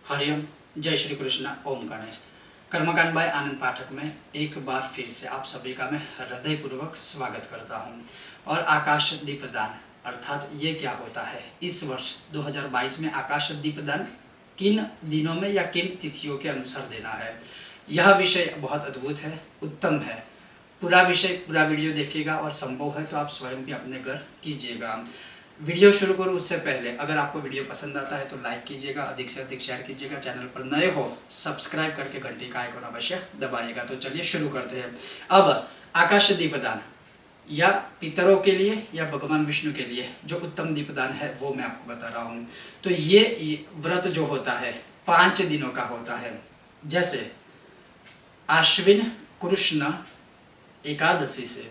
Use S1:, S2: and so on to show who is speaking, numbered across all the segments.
S1: हरिओम, जय श्री कृष्ण, ओम गणेश। कर्मकांड बाय आनंद पाठक में एक बार फिर से आप सभी का मैं हृदयपूर्वक स्वागत करता हूं। और आकाश दीपदान अर्थात ये क्या होता है, इस वर्ष 2022 में आकाश दीपदान किन दिनों में या किन तिथियों के अनुसार देना है, यह विषय बहुत अद्भुत है, उत्तम है। पूरा वीडियो देखिएगा और संभव है तो आप स्वयं भी अपने घर कीजिएगा। वीडियो शुरू करूँ उससे पहले अगर आपको वीडियो पसंद आता है तो लाइक कीजिएगा, अधिक से अधिक शेयर कीजिएगा। चैनल पर नए हो सब्सक्राइब करके घंटी का आइकन अवश्य दबाइएगा। तो चलिए शुरू करते हैं। अब आकाश दीपदान या पितरों के लिए या भगवान विष्णु के लिए जो उत्तम दीपदान है वो मैं आपको बता रहा हूँ। तो ये व्रत जो होता है 5 दिनों का होता है। जैसे आश्विन कृष्ण एकादशी से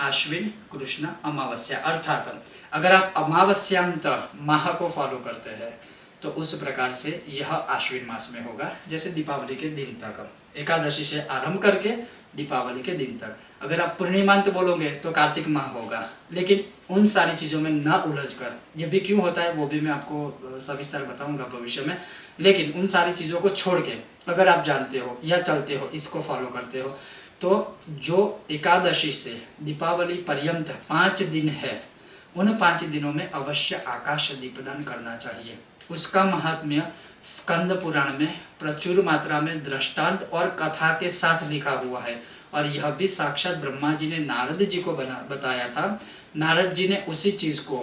S1: आश्विन कृष्ण अमावस्या, अर्थात अगर आप अमावस्यांत माह को फॉलो करते हैं तो उस प्रकार से यह आश्विन मास में होगा। जैसे दीपावली के दिन तक, एकादशी से आरंभ करके दीपावली के दिन तक। अगर आप पूर्णिमांत बोलोगे तो कार्तिक माह होगा। लेकिन उन सारी चीज़ों में ना उलझ कर, ये भी क्यों होता है वो भी मैं आपको सविस्तर बताऊंगा भविष्य में। लेकिन उन सारी चीज़ों को छोड़ के अगर आप जानते हो या चलते हो, इसको फॉलो करते हो, तो जो एकादशी से दीपावली पर्यंत 5 दिन है, उन 5 दिनों में अवश्य आकाश दीपदान करना चाहिए। उसका महात्म्य स्कंद पुराण में प्रचुर मात्रा में दृष्टांत और कथा के साथ लिखा हुआ है। और यह भी साक्षात ब्रह्मा जी ने नारद जी को बताया था। नारद जी ने उसी चीज को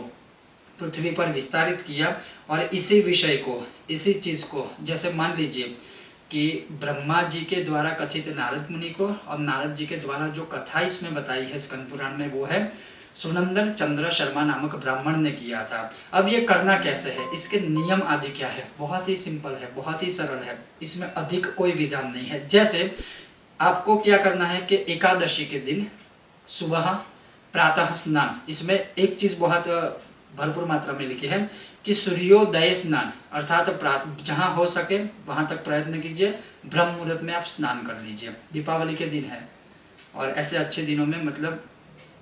S1: पृथ्वी पर विस्तारित किया और इसी विषय को, इसी चीज को, जैसे मान लीजिए कि ब्रह्मा जी के द्वारा कथित नारद मुनि को और नारद जी के द्वारा जो कथा इसमें बताई है स्कंद पुराण में, वो है सुनंदन चंद्र शर्मा नामक ब्राह्मण ने किया था। अब ये करना कैसे है, इसके नियम आदि क्या है, बहुत ही सिंपल है, बहुत ही सरल है, इसमें अधिक कोई विधान नहीं है। जैसे आपको क्या करना है कि एकादशी के दिन सुबह प्रातः स्नान, इसमें एक चीज बहुत भरपूर मात्रा में लिखी है कि सूर्योदय स्नान, अर्थात जहां हो सके वहां तक प्रयत्न कीजिए, ब्रह्म मुहूर्त में आप स्नान कर लीजिए। दीपावली के दिन है और ऐसे अच्छे दिनों में मतलब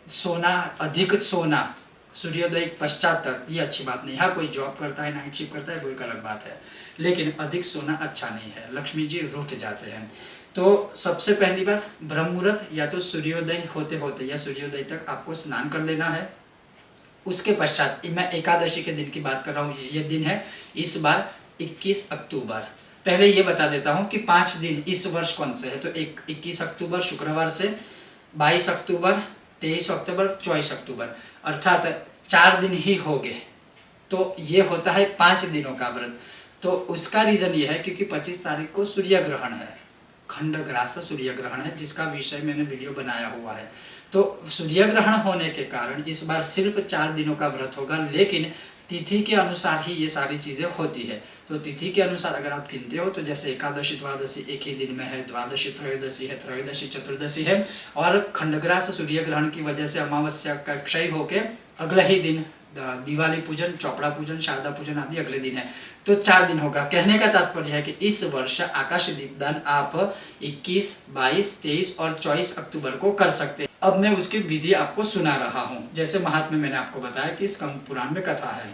S1: सोना, अधिक सोना सूर्योदय पश्चात तक, ये अच्छी बात नहीं है। हाँ, कोई जॉब करता है, नाइट शिफ्ट करता है, वो एक अलग बात है, लेकिन अधिक सोना अच्छा नहीं है, लक्ष्मी जी रूठ जाते हैं। तो सबसे पहली बात, ब्रह्म मुहूर्त या तो सूर्योदय होते होते या सूर्योदय तक आपको स्नान कर लेना है। उसके पश्चात मैं एकादशी के दिन की बात कर रहा हूँ, ये दिन है इस बार 21 अक्टूबर। पहले ये बता देता हूँ कि 5 दिन इस वर्ष कौन से है। तो 21 अक्टूबर शुक्रवार से 22 अक्टूबर, 23 अक्टूबर, 24 अक्टूबर, अर्थात 4 दिन ही हो गए। तो ये होता है 5 दिनों का व्रत। तो उसका रीजन ये है क्योंकि 25 तारीख को सूर्य ग्रहण है, खंडग्रास सूर्य ग्रहण है, जिसका विषय मैंने वीडियो बनाया हुआ है। तो सूर्य ग्रहण होने के कारण इस बार सिर्फ 4 दिनों का व्रत होगा, लेकिन तिथि के अनुसार ही ये सारी चीजें होती है। तो तिथि के अनुसार अगर आप गिनते हो तो जैसे एकादशी द्वादशी एक ही दिन में है, द्वादशी त्रयोदशी है, त्रयोदशी चतुर्दशी है, और खंडग्रास सूर्य ग्रहण की वजह से अमावस्या का क्षय होके अगले ही दिन दिवाली पूजन, चौपड़ा पूजन, शारदा पूजन आदि अगले दिन है। तो 4 दिन होगा। कहने का तात्पर्य है कि इस वर्ष आकाश दीपदान आप 21, 22, 23 और 24 अक्टूबर को कर सकते हैं। अब मैं उसकी विधि आपको सुना रहा हूँ। जैसे महात्म्य मैंने आपको बताया कि स्कंद पुराण में कथा है,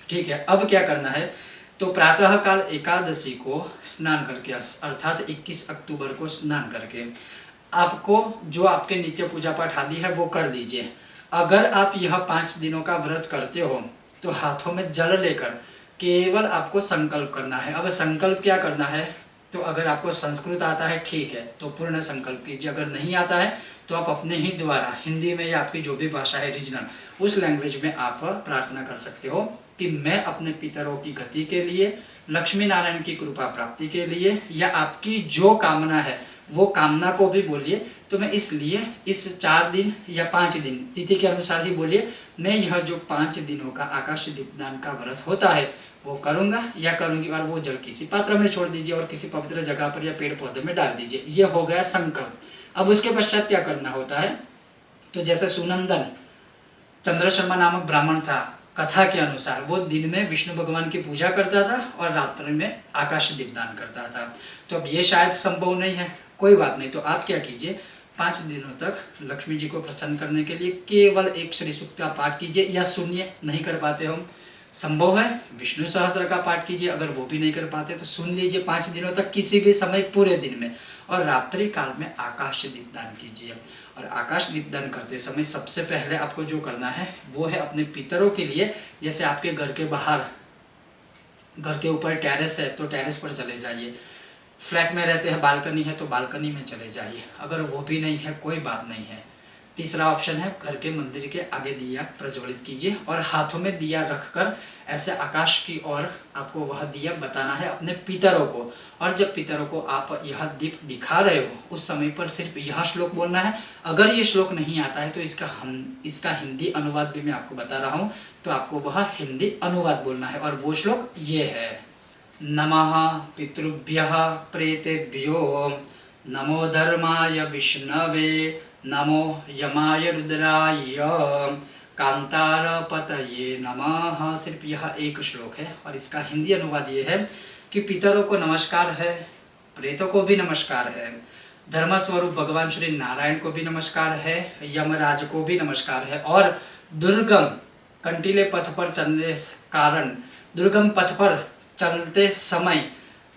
S1: ठीक है। अब क्या करना है, तो प्रातः काल एकादशी को स्नान करके, अर्थात 21 अक्टूबर को स्नान करके आपको जो आपके नित्य पूजा पाठ आदि है वो कर दीजिए। अगर आप यह 5 दिनों का व्रत करते हो तो हाथों में जल लेकर केवल आपको संकल्प करना है। अब संकल्प क्या करना है, तो अगर आपको संस्कृत आता है ठीक है तो पूर्ण संकल्प कीजिए, अगर नहीं आता है तो आप अपने ही द्वारा हिंदी में या आपकी जो भी भाषा है रीजनल, उस लैंग्वेज में आप प्रार्थना कर सकते हो कि मैं अपने पितरों की गति के लिए, लक्ष्मी नारायण की कृपा प्राप्ति के लिए, या आपकी जो कामना है वो कामना को भी बोलिए। तो मैं इसलिए इस 4 दिन या 5 दिन तिथि के अनुसार ही बोलिए, मैं यह जो 5 दिनों का आकाश दीपदान का व्रत होता है वो करूंगा या करूंगी, और वो जल किसी पात्र में छोड़ दीजिए और किसी पवित्र जगह पर या पेड़ पौधे में डाल दीजिए। ये हो गया संकल्प। अब उसके पश्चात क्या करना होता है, तो जैसे सुनंदन चंद्र शर्मा नामक ब्राह्मण था, कथा के अनुसार वो दिन में विष्णु भगवान की पूजा करता था और रात्रि में आकाश दीपदान करता था। तो अब ये शायद संभव नहीं है, कोई बात नहीं। तो आप क्या कीजिए, 5 दिनों तक लक्ष्मी जी को प्रसन्न करने के लिए केवल एक श्री सूक्त का पाठ कीजिए या सुनिए, नहीं कर पाते हो संभव है विष्णु सहस्त्र का पाठ कीजिए, अगर वो भी नहीं कर पाते तो सुन लीजिए 5 दिनों तक किसी भी समय पूरे दिन में, और रात्रि काल में आकाश दीपदान कीजिए। और आकाश दीपदान करते समय सबसे पहले आपको जो करना है वो है अपने पितरों के लिए, जैसे आपके घर के बाहर, घर के ऊपर टेरेस है तो टेरेस पर चले जाइए, फ्लैट में रहते हैं बालकनी है तो बालकनी में चले जाइए, अगर वो भी नहीं है कोई बात नहीं है। तीसरा ऑप्शन है घर के मंदिर के आगे दिया प्रज्वलित कीजिए और हाथों में दिया रखकर ऐसे आकाश की ओर आपको वह दिया बताना है अपने पितरों को। और जब पितरों को आप यह दीप दिखा रहे हो उस समय पर सिर्फ यह श्लोक बोलना है। अगर ये श्लोक नहीं आता है तो इसका हिंदी अनुवाद भी मैं आपको बता रहा हूँ, तो आपको वह हिंदी अनुवाद बोलना है। और वो श्लोक ये है, नमः पितृभ्यः प्रेतेभ्यो नमो धर्माय विष्णवे नमो यमाय रुद्राय कांतारपतये नमः। सिर्फ यह एक श्लोक है और इसका हिंदी अनुवाद ये है कि पितरों को नमस्कार है, प्रेतों को भी नमस्कार है, धर्म स्वरूप भगवान श्री नारायण को भी नमस्कार है, यमराज को भी नमस्कार है, और दुर्गम कंटीले पथ पर चलने कारण, दुर्गम पथ पर चलते समय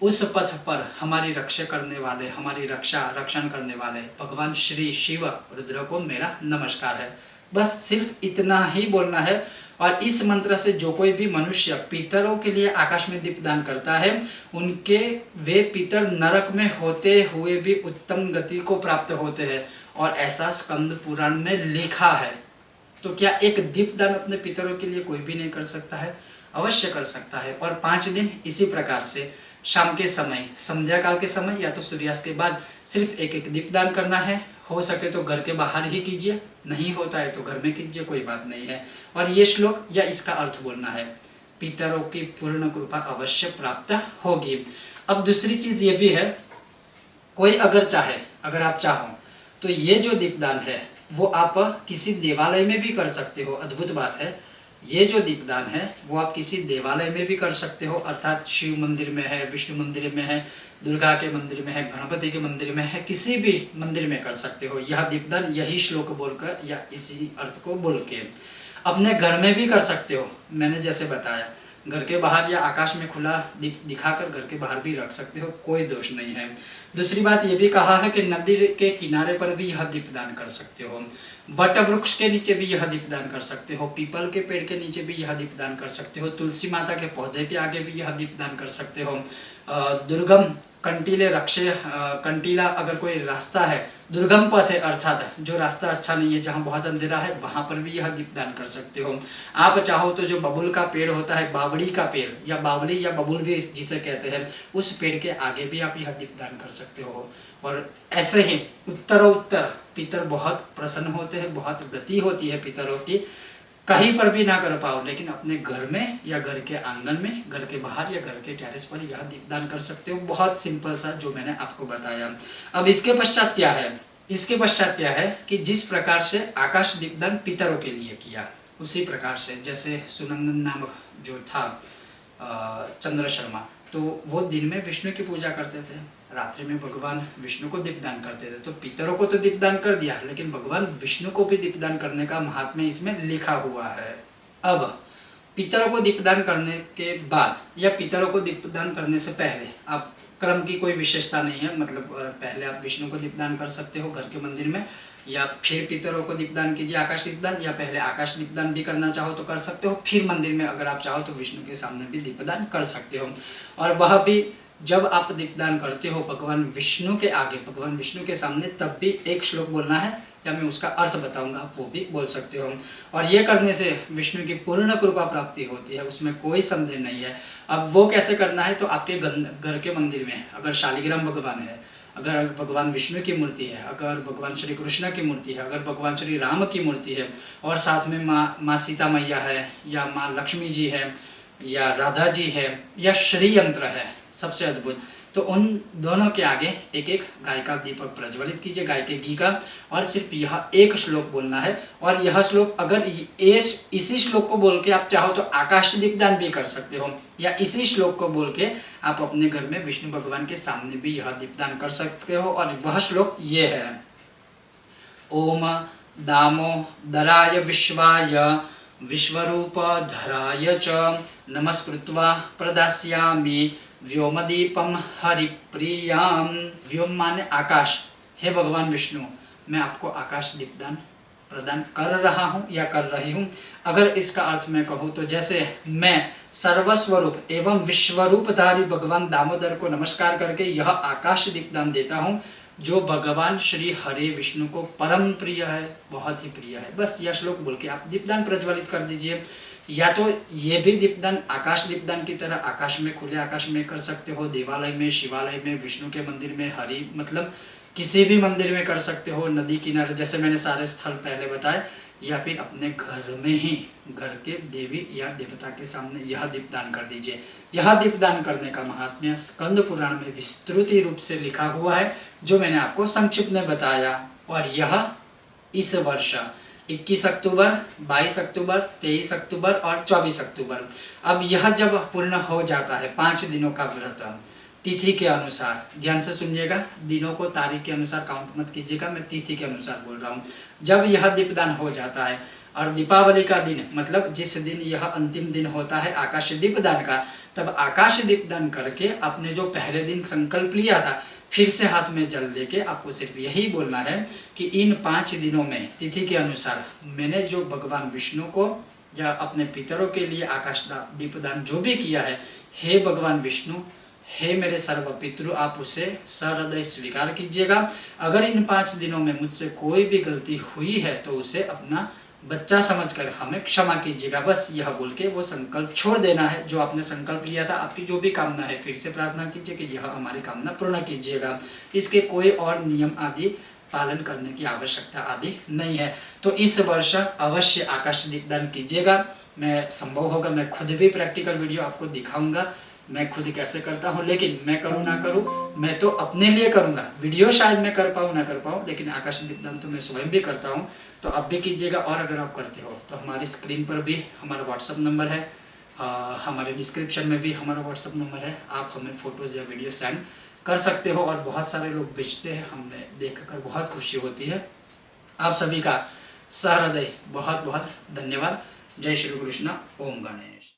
S1: उस पथ पर हमारी रक्षा करने वाले, हमारी रक्षण करने वाले भगवान श्री शिव रुद्र को मेरा नमस्कार है। बस सिर्फ इतना ही बोलना है। और इस मंत्र से जो कोई भी मनुष्य पितरों के लिए आकाश में दीपदान करता है, उनके वे पितर नरक में होते हुए भी उत्तम गति को प्राप्त होते हैं, और ऐसा स्कंद पुराण में लिखा है। तो क्या एक दीपदान अपने पितरों के लिए कोई भी नहीं कर सकता है? अवश्य कर सकता है। और 5 दिन इसी प्रकार से शाम के समय, संध्या काल के समय या तो सूर्यास्त के बाद सिर्फ एक एक दीपदान करना है। हो सके तो घर के बाहर ही कीजिए, नहीं होता है तो घर में कीजिए, कोई बात नहीं है। और ये श्लोक या इसका अर्थ बोलना है, पितरों की पूर्ण कृपा अवश्य प्राप्त होगी। अब दूसरी चीज ये भी है, कोई अगर चाहे, अगर आप चाहो तो ये जो दीपदान है वो आप किसी देवालय में भी कर सकते हो। अद्भुत बात है, ये जो दीपदान है वो आप किसी देवालय में भी कर सकते हो, अर्थात शिव मंदिर में है, विष्णु मंदिर में है, दुर्गा के मंदिर में है, गणपति के मंदिर में है, किसी भी मंदिर में कर सकते हो यह दीपदान, यही श्लोक बोलकर या इसी अर्थ को बोल के। अपने घर में भी कर सकते हो, मैंने जैसे बताया, घर के बाहर या आकाश में खुला दीप दिखाकर घर के बाहर भी रख सकते हो, कोई दोष नहीं है। दूसरी बात ये भी कहा है कि नदी के किनारे पर भी यह दीपदान कर सकते हो, बट वृक्ष के नीचे भी यह दीपदान कर सकते हो, पीपल के पेड़ के नीचे भी यह दीपदान कर सकते हो, तुलसी माता के पौधे के आगे भी यह दीपदान कर सकते हो, दुर्गम कंटीले कंटीला अगर कोई रास्ता है, दुर्गम पथ है अर्थात जो रास्ता अच्छा नहीं है, जहाँ बहुत अंधेरा है, वहां पर भी यह दीपदान कर सकते हो। आप चाहो तो जो बबुल का पेड़ होता है, बावड़ी का पेड़ या बावली या बबुल भी जिसे कहते हैं, उस पेड़ के आगे भी आप यह दीपदान कर सकते हो। और ऐसे ही उत्तर पितर बहुत प्रसन्न होते हैं, बहुत गति होती है पितरों की। कहीं पर भी ना कर पाओ लेकिन अपने घर में या घर के आंगन में, घर के बाहर या घर के टेरेस पर यह दीपदान कर सकते हो। बहुत सिंपल सा जो मैंने आपको बताया। अब इसके पश्चात क्या है? इसके पश्चात क्या है कि जिस प्रकार से आकाश दीपदान पितरों के लिए किया, उसी प्रकार से जैसे सुनंदन नामक जो था चंद्र शर्मा, तो वो दिन में विष्णु की पूजा करते थे, रात्रि में भगवान विष्णु को दीपदान करते थे। तो पितरों को तो दीपदान कर दिया, लेकिन भगवान विष्णु को भी दीपदान करने का महात्म्य इसमें लिखा हुआ है। अब पितरों को दीपदान करने के बाद या पितरों को दीपदान करने से पहले आप क्रम की कोई विशेषता नहीं है, मतलब पहले आप विष्णु को दीपदान कर सकते हो घर के मंदिर में, या फिर पितरों को दीपदान कीजिए आकाश दीपदान, या पहले आकाश दीपदान भी करना चाहो तो कर सकते हो, फिर मंदिर में अगर आप चाहो तो विष्णु के सामने भी दीपदान कर सकते हो। और वह भी जब आप दीपदान करते हो भगवान विष्णु के आगे, भगवान विष्णु के सामने, तब भी एक श्लोक बोलना है, या मैं उसका अर्थ बताऊंगा, आप वो भी बोल सकते हो। और ये करने से विष्णु की पूर्ण कृपा प्राप्ति होती है, उसमें कोई संदेह नहीं है। अब वो कैसे करना है? तो आपके घर के मंदिर में अगर शालिग्राम भगवान है, अगर भगवान विष्णु की मूर्ति है, अगर भगवान श्री कृष्ण की मूर्ति है, अगर भगवान श्री राम की मूर्ति है, और साथ में माँ सीता मैया है, या माँ लक्ष्मी जी है, या राधा जी है, या श्री यंत्र है, सबसे अद्भुत, तो उन दोनों के आगे एक एक गाय का दीपक प्रज्वलित कीजिए, गाय के घी का, और सिर्फ यह एक श्लोक बोलना है। और यह श्लोक अगर इसी श्लोक को बोल के आप चाहो तो आकाश दीपदान भी कर सकते हो, या इसी श्लोक को बोल के आप अपने घर में विष्णु भगवान के सामने भी यह दीपदान कर सकते हो। और वह श्लोक ये है, ओम दामोदराय विश्वाय विश्वरूपधराय च नमस्कृत्वा प्रदास्यामि व्योमदीपम हरिप्रियाम। व्योम माने आकाश। हे भगवान विष्णु, मैं आपको आकाश दीपदान प्रदान कर रहा हूँ या कर रही हूँ। अगर इसका अर्थ मैं कहूँ तो जैसे मैं सर्वस्वरूप एवं विश्वरूपधारी भगवान दामोदर को नमस्कार करके यह आकाश दीपदान देता हूँ, जो भगवान श्री हरे विष्णु को परम प्रिय है, बहुत ही प्रिय है। बस यह श्लोक बोल के आप दीपदान प्रज्वलित कर दीजिए। या तो ये भी दीपदान आकाश दीपदान की तरह आकाश में, खुले आकाश में कर सकते हो, देवालय में, शिवालय में, विष्णु के मंदिर में, हरि मतलब किसी भी मंदिर में कर सकते हो, नदी किनारे, जैसे मैंने सारे स्थल पहले बताए, या फिर अपने घर में ही, घर के देवी या देवता के सामने यह दीपदान कर दीजिए। यह दीपदान करने का महात्म्य स्कंद पुराण में विस्तृत रूप से लिखा हुआ है, जो मैंने आपको संक्षिप्त में बताया। और यह इस वर्ष 21 अक्टूबर, 22 अक्टूबर, 23 अक्टूबर और 24 अक्टूबर, अब यह जब पूर्ण हो जाता है 5 दिनों का व्रत, तिथि के अनुसार, ध्यान से सुनिएगा, दिनों को तारीख के अनुसार काउंट मत कीजिएगा, मैं तिथि के अनुसार बोल रहा हूँ। जब यह दीपदान हो जाता है और दीपावली का दिन, मतलब जिस दिन यह अंतिम दिन होता है आकाश दीपदान का, तब आकाश दीपदान करके आपने जो पहले दिन संकल्प लिया था, फिर से हाथ में जल लेके आपको सिर्फ यही बोलना है कि इन 5 दिनों में तिथि के अनुसार मैंने जो भगवान विष्णु को या अपने पितरों के लिए आकाश दीपदान जो भी किया है, हे भगवान विष्णु, हे मेरे सर्व पितृ, आप उसे सहृदय स्वीकार कीजिएगा। अगर इन 5 दिनों में मुझसे कोई भी गलती हुई है तो उसे अपना बच्चा समझकर हमें क्षमा कीजिएगा। बस यह बोल के वो संकल्प छोड़ देना है, जो आपने संकल्प लिया था। आपकी जो भी कामना है फिर से प्रार्थना कीजिए कि यह हमारी कामना पूर्ण कीजिएगा। इसके कोई और नियम आदि पालन करने की आवश्यकता आदि नहीं है। तो इस वर्ष अवश्य आकाश दीपदान कीजिएगा। मैं संभव होगा मैं खुद भी प्रैक्टिकल वीडियो आपको दिखाऊंगा, मैं खुद कैसे करता हूँ, लेकिन मैं करूँ ना करूँ, मैं तो अपने लिए करूँगा। वीडियो शायद मैं कर पाऊँ ना कर पाऊँ, लेकिन आकाश दीपदान तो मैं स्वयं भी करता हूँ। तो आप भी कीजिएगा। और अगर आप करते हो तो हमारी स्क्रीन पर भी हमारा व्हाट्सअप नंबर है, हमारे डिस्क्रिप्शन में भी हमारा व्हाट्सअप नंबर है, आप हमें फ़ोटोज़ या वीडियो सेंड कर सकते हो। और बहुत सारे लोग भेजते हैं, हमें देखकर बहुत खुशी होती है। आप सभी का सहृदय बहुत बहुत धन्यवाद। जय श्री कृष्ण। ओम गणेश।